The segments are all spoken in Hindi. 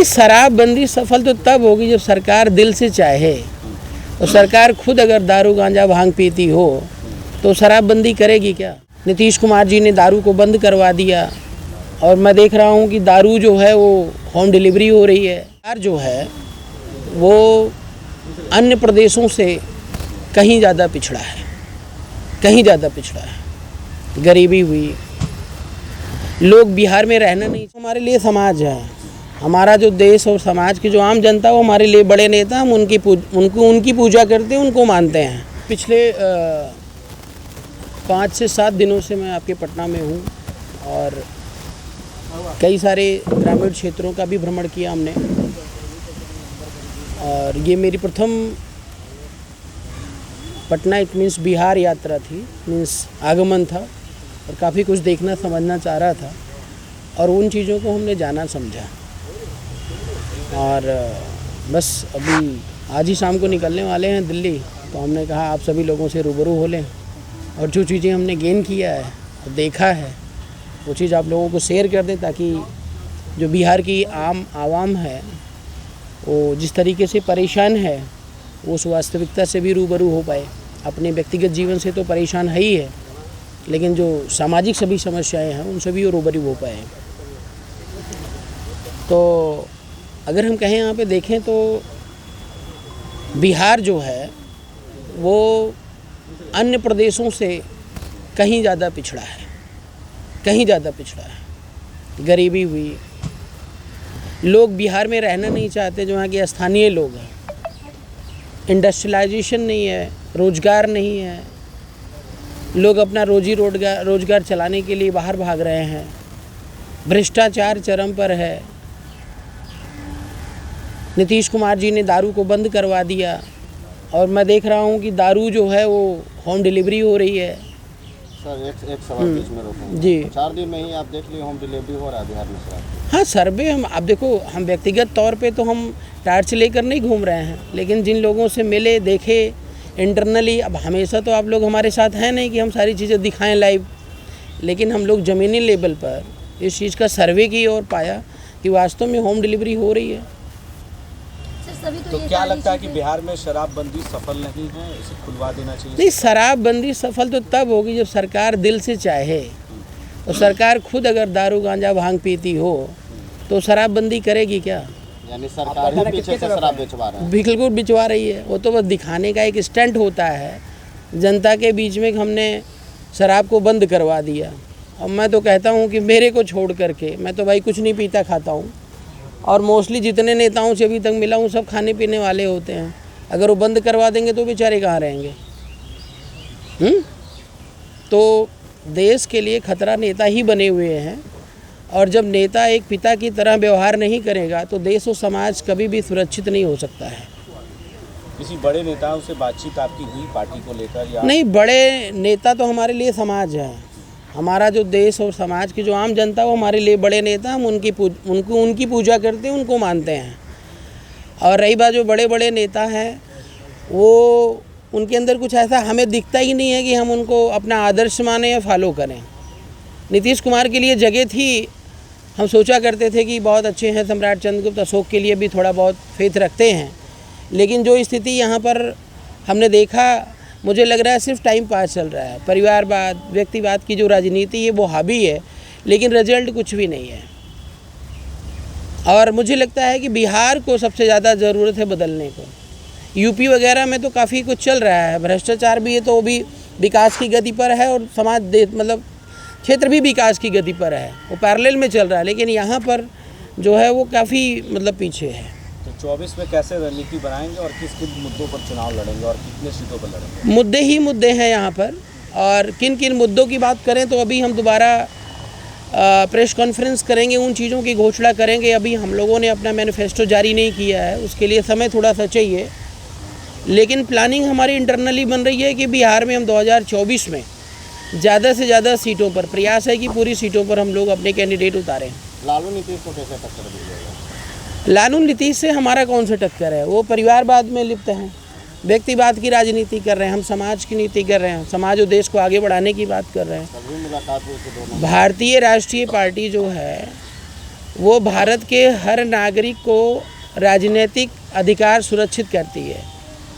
शराबबंदी सफल तो तब होगी जब सरकार दिल से चाहे। तो सरकार खुद अगर दारू गांजा भांग पीती हो तो शराबबंदी करेगी क्या? नीतीश कुमार जी ने दारू को बंद करवा दिया और मैं देख रहा हूँ कि दारू जो है वो होम डिलीवरी हो रही है। सरकार जो है वो अन्य प्रदेशों से कहीं ज़्यादा पिछड़ा है, कहीं ज़्यादा पिछड़ा है। गरीबी हुई, लोग बिहार में रहना नहीं। हमारे लिए समाज है, हमारा जो देश और समाज की जो आम जनता वो हमारे लिए बड़े नेता, हम उनकी पूजा करते हैं, उनको मानते हैं। पिछले 5 से 7 दिनों से मैं आपके पटना में हूँ और कई सारे ग्रामीण क्षेत्रों का भी भ्रमण किया हमने। और ये मेरी प्रथम पटना इट मीन्स बिहार यात्रा थी, मीन्स आगमन था और काफ़ी कुछ देखना समझना चाह रहा था और उन चीज़ों को हमने जाना समझा। और बस अभी आज ही शाम को निकलने वाले हैं दिल्ली, तो हमने कहा आप सभी लोगों से रूबरू हो लें और जो चीज़ें हमने गेन किया है और देखा है वो चीज़ आप लोगों को शेयर कर दें, ताकि जो बिहार की आम आवाम है वो जिस तरीके से परेशान है वो उस वास्तविकता से भी रूबरू हो पाए। अपने व्यक्तिगत जीवन से तो परेशान है ही है, लेकिन जो सामाजिक सभी समस्याएं हैं उनसे भी वो रूबरू हो पाए। तो अगर हम कहें यहाँ पे देखें तो बिहार जो है वो अन्य प्रदेशों से कहीं ज़्यादा पिछड़ा है, कहीं ज़्यादा पिछड़ा है। गरीबी हुई, लोग बिहार में रहना नहीं चाहते जो यहाँ के स्थानीय लोग हैं। इंडस्ट्रियलाइजेशन नहीं है, रोज़गार नहीं है, लोग अपना रोज़गार चलाने के लिए बाहर भाग रहे हैं। भ्रष्टाचार चरम पर है। नीतीश कुमार जी ने दारू को बंद करवा दिया और मैं देख रहा हूँ कि दारू जो है वो होम डिलीवरी हो रही है। सर एक सवाल बीच में रोकूंगा जी। 4 दिन में ही आप देख लिए होम डिलीवरी हो रहा है बिहार में शराब। हाँ सर्वे हम आप देखो, हम व्यक्तिगत तौर पे तो हम टार्च लेकर नहीं घूम रहे हैं, लेकिन जिन लोगों से मिले देखे इंटरनली, अब हमेशा तो आप लोग हमारे साथ हैं नहीं कि हम सारी चीज़ें दिखाएं लाइव, लेकिन हम लोग ज़मीनी लेवल पर इस चीज़ का सर्वे की और पाया कि वास्तव में होम डिलीवरी हो रही है। तो क्या लगता है कि बिहार में शराबबंदी सफल नहीं है, इसे खुलवा देना चाहिए? नहीं, शराबबंदी सफल तो तब होगी जब सरकार दिल से चाहे। और सरकार खुद अगर दारू गांजा भांग पीती हो तो शराबबंदी करेगी क्या? यानी सरकार ही पीछे से शराब बेचवा रही है। बिल्कुल बिचवा रही है, वो तो बस दिखाने का एक स्टंट होता है जनता के बीच में कि हमने शराब को बंद करवा दिया। और मैं तो कहता हूँ कि मेरे को छोड़ करके, मैं तो भाई कुछ नहीं पीता खाता हूँ और मोस्टली जितने नेताओं से अभी तक मिला हूँ सब खाने पीने वाले होते हैं। अगर वो बंद करवा देंगे तो बेचारे कहाँ रहेंगे? तो देश के लिए खतरा नेता ही बने हुए हैं और जब नेता एक पिता की तरह व्यवहार नहीं करेगा तो देश और समाज कभी भी सुरक्षित नहीं हो सकता है। किसी बड़े नेताओं से बातचीत आपकी हुई पार्टी को लेकर या? नहीं, बड़े नेता तो हमारे लिए समाज है। हमारा जो देश और समाज की जो आम जनता वो हमारे लिए बड़े नेता, हम उनकी पूजा करते हैं, उनको मानते हैं। और रही बात जो बड़े बड़े नेता हैं वो उनके अंदर कुछ ऐसा हमें दिखता ही नहीं है कि हम उनको अपना आदर्श माने या फॉलो करें। नीतीश कुमार के लिए जगह थी, हम सोचा करते थे कि बहुत अच्छे हैं, सम्राट चंद्रगुप्त अशोक के लिए भी थोड़ा बहुत फेथ रखते हैं, लेकिन जो स्थिति यहाँ पर हमने देखा, मुझे लग रहा है सिर्फ टाइम पास चल रहा है। परिवारवाद, व्यक्तिवाद की जो राजनीति है वो हावी है, लेकिन रिजल्ट कुछ भी नहीं है। और मुझे लगता है कि बिहार को सबसे ज़्यादा ज़रूरत है बदलने को। यूपी वगैरह में तो काफ़ी कुछ चल रहा है, भ्रष्टाचार भी है तो वो भी विकास की गति पर है और समाज मतलब क्षेत्र भी विकास की गति पर है, वो पैरेलल में चल रहा है, लेकिन यहाँ पर जो है वो काफ़ी मतलब पीछे है। तो 24 में कैसे रणनीति बनाएंगे और किस किन मुद्दों पर चुनाव लड़ेंगे और कितने सीटों पर लड़ेंगे? मुद्दे ही मुद्दे हैं यहाँ पर, और किन किन मुद्दों की बात करें तो अभी हम दोबारा प्रेस कॉन्फ्रेंस करेंगे, उन चीज़ों की घोषणा करेंगे। अभी हम लोगों ने अपना मैनिफेस्टो जारी नहीं किया है, उसके लिए समय थोड़ा सा चाहिए, लेकिन प्लानिंग हमारी इंटरनली बन रही है कि बिहार में हम 2024 में ज़्यादा से ज़्यादा सीटों पर, प्रयास है कि पूरी सीटों पर हम लोग अपने कैंडिडेट उतारें। लालू नीतीश को कैसे टक्कर दीजिएगा? लालू नीतीश से हमारा कौन सा टक्कर है? वो परिवारवाद में लिप्त हैं, व्यक्तिवाद की राजनीति कर रहे हैं, हम समाज की नीति कर रहे हैं, समाज और देश को आगे बढ़ाने की बात कर रहे हैं। मुलाकात हुई थी दोनों। भारतीय राष्ट्रीय पार्टी जो है वो भारत के हर नागरिक को राजनीतिक अधिकार सुरक्षित करती है।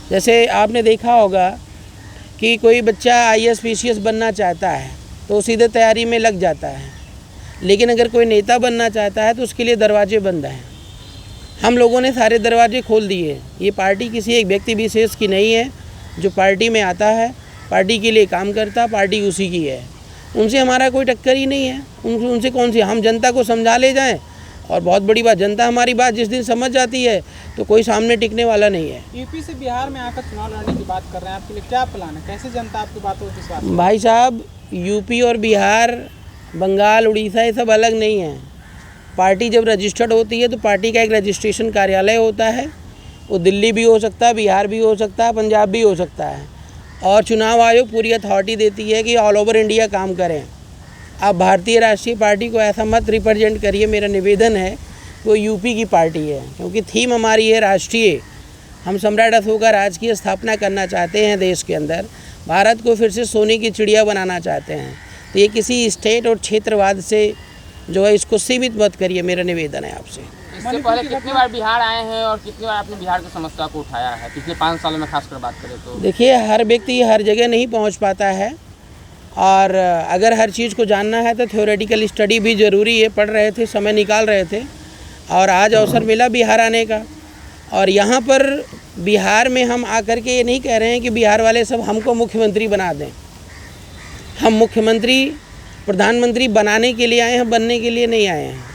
जैसे आपने देखा होगा कि कोई बच्चा IAS PCS बनना चाहता है तो सीधे तैयारी में लग जाता है, लेकिन अगर कोई नेता बनना चाहता है तो उसके लिए दरवाजे बंद हैं। हम लोगों ने सारे दरवाजे खोल दिए। ये पार्टी किसी एक व्यक्ति विशेष की नहीं है। जो पार्टी में आता है, पार्टी के लिए काम करता, पार्टी उसी की है। उनसे हमारा कोई टक्कर ही नहीं है। उनसे कौन सी, हम जनता को समझा ले जाएं। और बहुत बड़ी बात, जनता हमारी बात जिस दिन समझ जाती है तो कोई सामने टिकने वाला नहीं है। यूपी से बिहार में आकर चुनाव लड़ने की बात कर रहे हैं, आपके लिए क्या प्लान है? कैसे जनता आपकी बातों पर विश्वास? भाई साहब, यूपी और बिहार, बंगाल, उड़ीसा ये सब अलग नहीं है। पार्टी जब रजिस्टर्ड होती है तो पार्टी का एक रजिस्ट्रेशन कार्यालय होता है। वो दिल्ली भी हो सकता है, बिहार भी हो सकता है, पंजाब भी हो सकता है। और चुनाव आयोग पूरी अथॉरिटी देती है कि ऑल ओवर इंडिया काम करें। आप भारतीय राष्ट्रीय पार्टी को ऐसा मत रिप्रेजेंट करिए। मेरा निवेदन है, वो यूपी की पार्टी है, क्योंकि थीम हमारी है राष्ट्रीय। हम सम्राट अशोक का राज की स्थापना करना चाहते हैं देश के अंदर। भारत को फिर से सोने की चिड़िया बनाना चाहते हैं। तो ये किसी स्टेट और क्षेत्रवाद से जो है इसको सीमित मत करिए, मेरा निवेदन है आपसे। इससे पहले कितनी बार बिहार आए हैं और कितनी बार आपने बिहार की समस्या को उठाया है पिछले 5 सालों में, खासकर बात करें तो? देखिए, हर व्यक्ति हर जगह नहीं पहुंच पाता है, और अगर हर चीज़ को जानना है तो थ्योरेटिकल स्टडी भी ज़रूरी है। पढ़ रहे थे, समय निकाल रहे थे, और आज अवसर मिला बिहार आने का। और यहाँ पर बिहार में हम आकर के ये नहीं कह रहे हैं कि बिहार वाले सब हमको मुख्यमंत्री बना दें। हम मुख्यमंत्री, प्रधानमंत्री बनाने के लिए आए हैं, बनने के लिए नहीं आए हैं।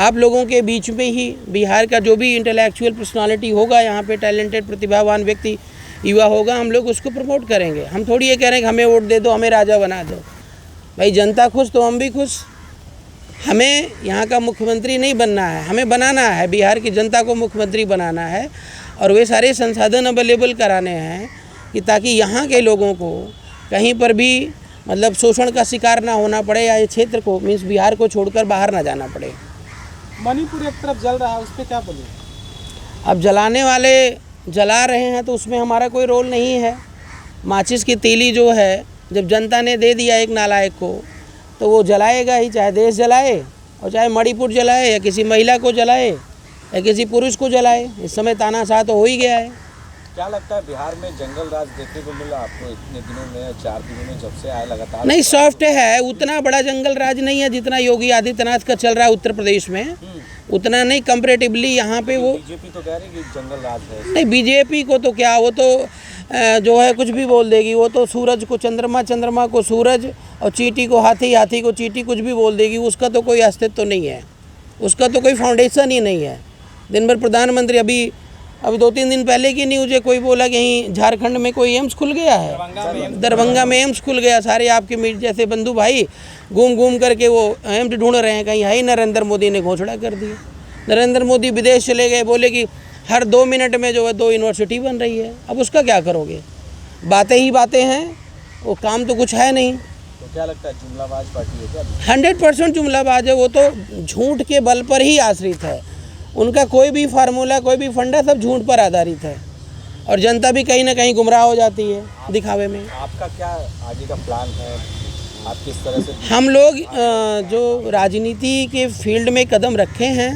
आप लोगों के बीच में ही बिहार का जो भी इंटेलेक्चुअल पर्सनालिटी होगा, यहाँ पे टैलेंटेड प्रतिभावान व्यक्ति युवा होगा, हम लोग उसको प्रमोट करेंगे। हम थोड़ी ये कह रहे हैं कि हमें वोट दे दो, हमें राजा बना दो। भाई, जनता खुश तो हम भी खुश। हमें यहाँ का मुख्यमंत्री नहीं बनना है, हमें बनाना है, बिहार की जनता को मुख्यमंत्री बनाना है। और वे सारे संसाधन अवेलेबल कराने हैं कि ताकि यहाँ के लोगों को कहीं पर भी मतलब शोषण का शिकार ना होना पड़े, या ये क्षेत्र को मीन्स बिहार को छोड़कर बाहर ना जाना पड़े। मणिपुर एक तरफ जल रहा है, उस पर क्या बोलिए? अब जलाने वाले जला रहे हैं तो उसमें हमारा कोई रोल नहीं है। माचिस की तीली जो है, जब जनता ने दे दिया एक नालायक को, तो वो जलाएगा ही, चाहे देश जलाए और चाहे मणिपुर जलाए, या किसी महिला को जलाए, या किसी पुरुष को जलाए। इस समय तानाशाह तो हो ही गया है। क्या लगता है बिहार में जंगल राज देखने को मिला आपको इतने दिनों में, 4 दिनों में जब से आए लगातार? नहीं, सॉफ्ट है, उतना बड़ा जंगल राज नहीं है जितना योगी आदित्यनाथ का चल रहा है उत्तर प्रदेश में। उतना नहीं, कंपैरेटिवली यहाँ पे वो बीजेपी तो कह रही है कि जंगल राज है। नहीं, बीजेपी को तो क्या, वो तो जो है कुछ भी बोल देगी। वो तो सूरज को चंद्रमा, चंद्रमा को सूरज, और चींटी को हाथी, हाथी को चींटी, कुछ भी बोल देगी। उसका तो कोई अस्तित्व तो नहीं है, उसका तो कोई फाउंडेशन ही नहीं है। दिन भर प्रधानमंत्री, अभी 2-3 दिन पहले की न्यूज़ है, कोई बोला कि यहीं झारखंड में कोई एम्स खुल गया है, दरभंगा में एम्स खुल गया। सारे आपके मीट जैसे बंधु भाई घूम घूम करके वो एम्स ढूंढ रहे हैं, कहीं है ही। नरेंद्र मोदी ने घोषणा कर दी। नरेंद्र मोदी विदेश चले गए, बोले कि हर 2 मिनट में जो है 2 यूनिवर्सिटी बन रही है। अब उसका क्या करोगे? बातें ही बातें हैं, वो काम तो कुछ है नहीं। तो क्या लगता है जुमलाबाज पार्टी है क्या? 100% जुमलाबाज है। वो तो झूठ के बल पर ही आश्रित है। उनका कोई भी फार्मूला, कोई भी फंडा सब झूठ पर आधारित है, और जनता भी कहीं ना कहीं गुमराह हो जाती है दिखावे में। आपका क्या आगे का प्लान है? आप किस तरह से? हम लोग जो राजनीति के फील्ड में कदम रखे हैं,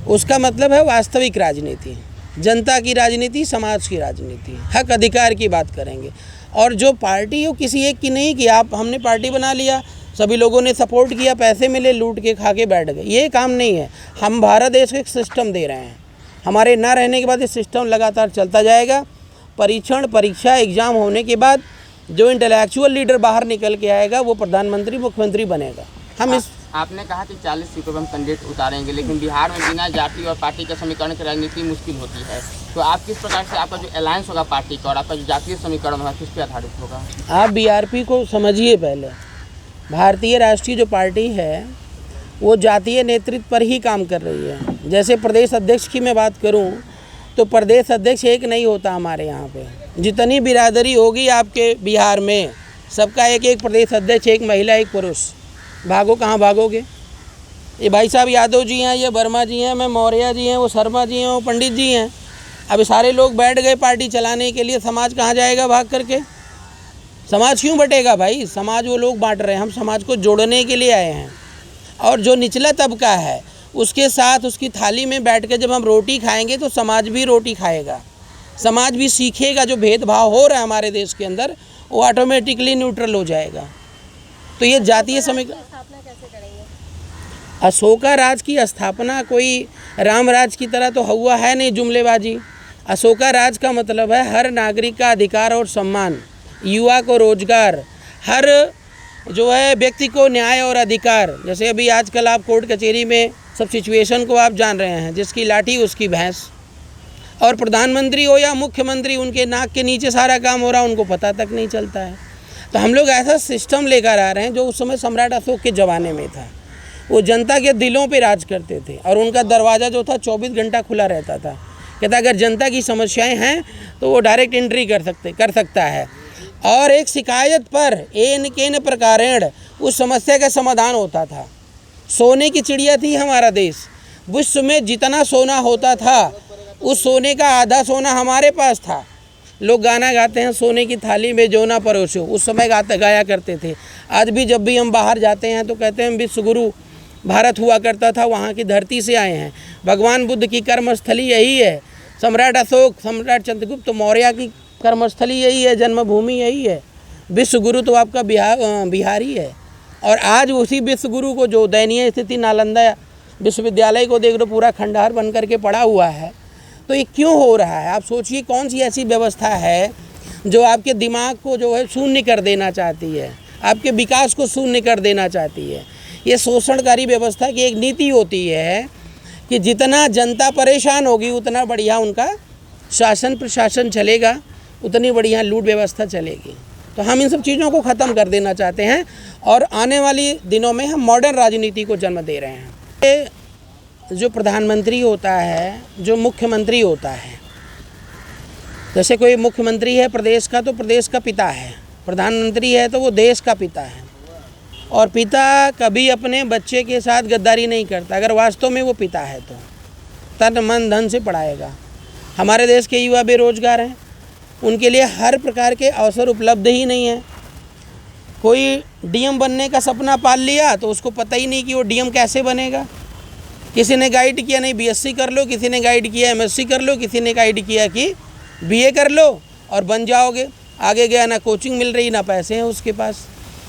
उसका मतलब है वास्तविक राजनीति, जनता की राजनीति, समाज की राजनीति, हक अधिकार की बात करेंगे। और जो पार्टी हो किसी एक की नहीं कि आप हमने पार्टी बना लिया, सभी लोगों ने सपोर्ट किया, पैसे मिले, लूट के खा के बैठ गए, ये काम नहीं है। हम भारत देश को एक सिस्टम दे रहे हैं। हमारे ना रहने के बाद ये सिस्टम लगातार चलता जाएगा। परीक्षण, परीक्षा, एग्ज़ाम होने के बाद जो इंटेलेक्चुअल लीडर बाहर निकल के आएगा वो प्रधानमंत्री, मुख्यमंत्री बनेगा। हम इस आपने कहा कि 40 सीटों पर हम कैंडिडेट उतारेंगे, लेकिन बिहार में बिना जाति और पार्टी के समीकरण की राजनीति मुश्किल होती है। तो आप किस प्रकार से, आपका जो अलायंस होगा पार्टी का और आपका जो जातीय समीकरण होगा, किस पे आधारित होगा? आप BRP को समझिए पहले। भारतीय राष्ट्रीय जो पार्टी है वो जातीय नेतृत्व पर ही काम कर रही है। जैसे प्रदेश अध्यक्ष की मैं बात करूं तो प्रदेश अध्यक्ष एक नहीं होता हमारे यहाँ पे। जितनी बिरादरी होगी आपके बिहार में, सबका एक एक प्रदेश अध्यक्ष, एक महिला, एक पुरुष। भागो कहाँ भागोगे? ये भाई साहब यादव जी हैं, ये वर्मा जी हैं, मैं मौर्य जी हैं, वो शर्मा जी हैं, वो पंडित जी हैं। अब सारे लोग बैठ गए पार्टी चलाने के लिए, समाज कहाँ जाएगा भाग करके? समाज क्यों बटेगा भाई? समाज वो लोग बांट रहे हैं, हम समाज को जोड़ने के लिए आए हैं। और जो निचला तबका है उसके साथ उसकी थाली में बैठ के जब हम रोटी खाएंगे तो समाज भी रोटी खाएगा, समाज भी सीखेगा। जो भेदभाव हो रहा है हमारे देश के अंदर वो ऑटोमेटिकली न्यूट्रल हो जाएगा। तो ये जातीय समीकरण, अशोका राज की स्थापना कोई राम राज की तरह तो हुआ है नहीं जुमलेबाजी। अशोका राज का मतलब है हर नागरिक का अधिकार और सम्मान, युवा को रोजगार, हर जो है व्यक्ति को न्याय और अधिकार। जैसे अभी आजकल आप कोर्ट कचहरी में सब सिचुएशन को आप जान रहे हैं, जिसकी लाठी उसकी भैंस। और प्रधानमंत्री हो या मुख्यमंत्री, उनके नाक के नीचे सारा काम हो रहा है, उनको पता तक नहीं चलता है। तो हम लोग ऐसा सिस्टम लेकर आ रहे हैं जो उस समय सम्राट अशोक के ज़माने में था। वो जनता के दिलों पे राज करते थे और उनका दरवाज़ा जो था 24 घंटा खुला रहता था। कहता अगर जनता की समस्याएं हैं तो वो डायरेक्ट एंट्री कर सकता है और एक शिकायत पर एन केन प्रकारेण उस समस्या का समाधान होता था। सोने की चिड़िया थी हमारा देश। विश्व में जितना सोना होता था उस सोने का आधा सोना हमारे पास था। लोग गाना गाते हैं, सोने की थाली में जो ना परोसो, उस समय गाया करते थे। आज भी जब भी हम बाहर जाते हैं तो कहते हैं विश्व गुरु भारत हुआ करता था, वहाँ की धरती से आए हैं। भगवान बुद्ध की कर्मस्थली यही है। सम्राट अशोक, सम्राट चंद्रगुप्त मौर्य की कर्मस्थली यही है, जन्मभूमि यही है। विश्व गुरु तो आपका बिहारी है। और आज उसी विश्व गुरु को जो दयनीय स्थिति नालंदा विश्वविद्यालय को देख लो, पूरा खंडहर बन करके पड़ा हुआ है। तो ये क्यों हो रहा है? आप सोचिए कौन सी ऐसी व्यवस्था है जो आपके दिमाग को जो है शून्य कर देना चाहती है, आपके विकास को शून्य कर देना चाहती है। ये शोषणकारी व्यवस्था की एक नीति होती है कि जितना जनता परेशान होगी उतना बढ़िया उनका शासन प्रशासन चलेगा, उतनी बढ़िया लूट व्यवस्था चलेगी। तो हम इन सब चीज़ों को ख़त्म कर देना चाहते हैं और आने वाली दिनों में हम मॉडर्न राजनीति को जन्म दे रहे हैं। जो प्रधानमंत्री होता है, जो मुख्यमंत्री होता है, जैसे कोई मुख्यमंत्री है प्रदेश का तो प्रदेश का पिता है, प्रधानमंत्री है तो वो देश का पिता है। और पिता कभी अपने बच्चे के साथ गद्दारी नहीं करता। अगर वास्तव में वो पिता है तो तन मन धन से पढ़ाएगा। हमारे देश के युवा बेरोजगार हैं, उनके लिए हर प्रकार के अवसर उपलब्ध ही नहीं है। कोई डीएम बनने का सपना पाल लिया तो उसको पता ही नहीं कि वो डीएम कैसे बनेगा। किसी ने गाइड किया नहीं बीएससी कर लो, किसी ने गाइड किया एमएससी कर लो, किसी ने गाइड किया कि बीए कर लो और बन जाओगे। आगे गया ना कोचिंग मिल रही ना पैसे हैं उसके पास।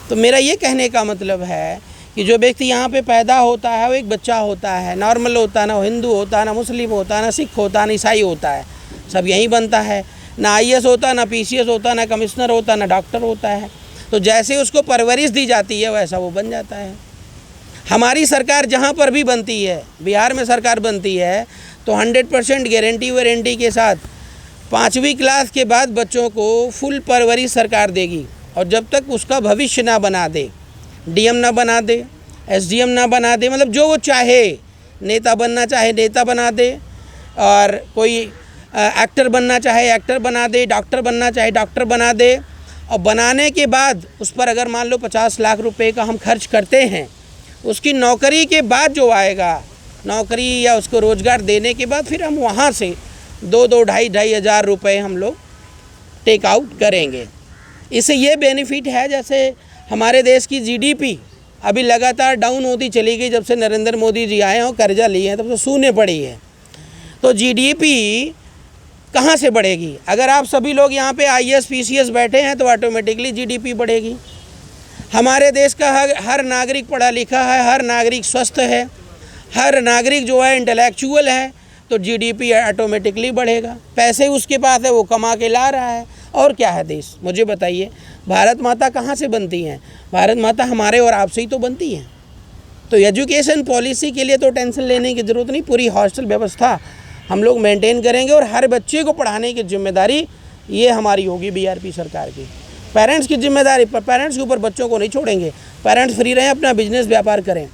तो मेरा ये कहने का मतलब है कि जो व्यक्ति यहाँ पे पैदा होता है वो एक बच्चा होता है, नॉर्मल होता है, ना हिंदू होता है, ना मुस्लिम होता है, ना सिख होता है, ना ईसाई होता है, सब यहीं बनता है। ना आईएएस होता, ना पीसीएस होता, ना कमिश्नर होता, ना डॉक्टर होता है। तो जैसे उसको परवरिश दी जाती है वैसा वो बन जाता है। हमारी सरकार जहाँ पर भी बनती है, बिहार में सरकार बनती है तो 100% गारंटी वारंटी के साथ 5वीं क्लास के बाद बच्चों को फुल परवरिश सरकार देगी। और जब तक उसका भविष्य ना बना दे, डीएम ना बना दे, एसडीएम ना बना दे, मतलब जो वो चाहे, नेता बनना चाहे नेता बना दे, और कोई एक्टर बनना चाहे एक्टर बना दे, डॉक्टर बनना चाहे डॉक्टर बना दे। और बनाने के बाद उस पर अगर मान लो 50 लाख रुपए का हम खर्च करते हैं, उसकी नौकरी के बाद जो आएगा, नौकरी या उसको रोज़गार देने के बाद फिर हम वहाँ से 2-2, ढाई हज़ार रुपये हम लोग टेक आउट करेंगे। इससे ये बेनिफिट है, जैसे हमारे देश की जीडीपी अभी लगातार डाउन होती चली गई जब से नरेंद्र मोदी जी आए हैं और कर्जा लिए हैं तब से शून्य पड़ी है। तो जीडीपी कहाँ से बढ़ेगी? अगर आप सभी लोग यहाँ पे आईएएस पीसीएस बैठे हैं तो ऑटोमेटिकली जीडीपी बढ़ेगी। हमारे देश का हर नागरिक पढ़ा लिखा है, हर नागरिक स्वस्थ है, हर नागरिक जो है इंटेलेक्चुअल है, तो जीडीपी ऑटोमेटिकली बढ़ेगा। पैसे उसके पास है, वो कमा के ला रहा है। और क्या है देश? मुझे बताइए, भारत माता कहाँ से बनती हैं? भारत माता हमारे और आपसे ही तो बनती हैं। तो एजुकेशन पॉलिसी के लिए तो टेंशन लेने की ज़रूरत नहीं। पूरी हॉस्टल व्यवस्था हम लोग मेंटेन करेंगे और हर बच्चे को पढ़ाने की जिम्मेदारी ये हमारी होगी बीआरपी सरकार की। पेरेंट्स की जिम्मेदारी पर, पेरेंट्स के ऊपर बच्चों को नहीं छोड़ेंगे। पेरेंट्स फ्री रहें, अपना बिजनेस व्यापार करें।